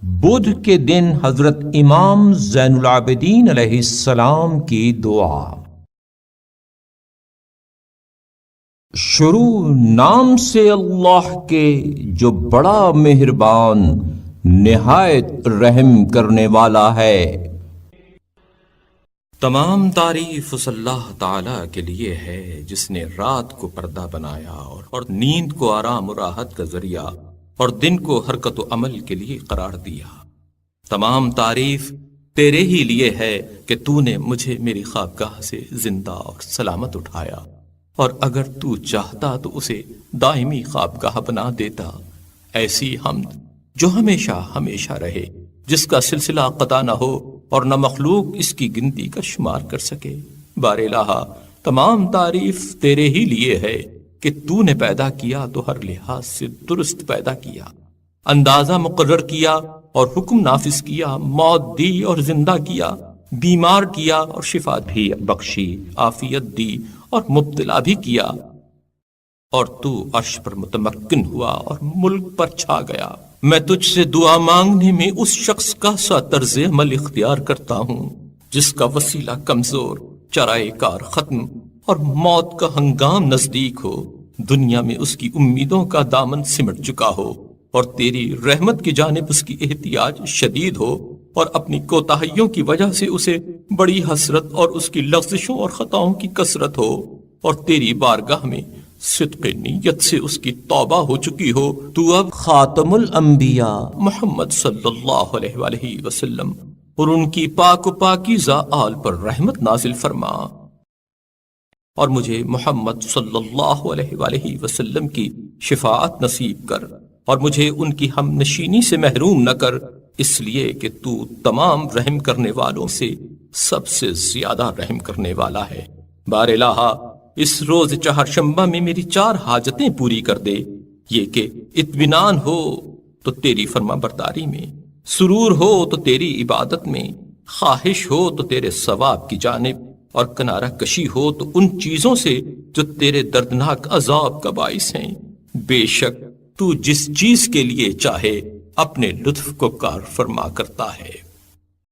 بدھ کے دن حضرت امام زین العابدین علیہ السلام کی دعا۔ شروع نام سے اللہ کے جو بڑا مہربان نہایت رحم کرنے والا ہے۔ تمام تعریف اس اللہ تعالی کے لیے ہے جس نے رات کو پردہ بنایا اور نیند کو آرام و راحت کا ذریعہ اور دن کو حرکت و عمل کے لیے قرار دیا۔ تمام تعریف تیرے ہی لیے ہے کہ تو نے مجھے میری خوابگاہ سے زندہ اور سلامت اٹھایا، اور اگر تو چاہتا تو اسے دائمی خوابگاہ بنا دیتا۔ ایسی حمد جو ہمیشہ ہمیشہ رہے، جس کا سلسلہ قطع نہ ہو اور نہ مخلوق اس کی گنتی کا شمار کر سکے۔ بار الہ، تمام تعریف تیرے ہی لیے ہے کہ تو نے پیدا کیا تو ہر لحاظ سے درست پیدا کیا، اندازہ مقرر کیا اور حکم نافذ کیا، موت دی اور زندہ کیا، بیمار کیا اور شفا بھی بخشی، عافیت دی اور مبتلا بھی کیا، اور تو عرش پر متمکن ہوا اور ملک پر چھا گیا۔ میں تجھ سے دعا مانگنے میں اس شخص کا سا طرز عمل اختیار کرتا ہوں جس کا وسیلہ کمزور، چرائے کار ختم اور موت کا ہنگام نزدیک ہو، دنیا میں اس کی امیدوں کا دامن سمٹ چکا ہو اور تیری رحمت کی جانب اس کی احتیاج شدید ہو، اور اپنی کوتاہیوں کی وجہ سے اسے بڑی حسرت اور اس کی لغزشوں اور خطاؤں کی کثرت ہو، اور تیری بارگاہ میں صدق نیت سے اس کی توبہ ہو چکی ہو۔ تو اب خاتم الانبیاء محمد صلی اللہ علیہ وآلہ وسلم اور ان کی پاک و پاکیزہ آل پر رحمت نازل فرما، اور مجھے محمد صلی اللہ علیہ وآلہ وسلم کی شفاعت نصیب کر، اور مجھے ان کی ہم نشینی سے محروم نہ کر، اس لیے کہ تو تمام رحم کرنے والوں سے سب سے زیادہ رحم کرنے والا ہے۔ بار الہ، اس روز چہارشنبہ میں میری 4 حاجتیں پوری کر دے، یہ کہ اطمینان ہو تو تیری فرما برداری میں، سرور ہو تو تیری عبادت میں، خواہش ہو تو تیرے ثواب کی جانب، اور کنارہ کشی ہو تو ان چیزوں سے جو تیرے دردناک عذاب کا باعث ہیں۔ بے شک تو جس چیز کے لیے چاہے اپنے لطف کو کار فرما کرتا ہے۔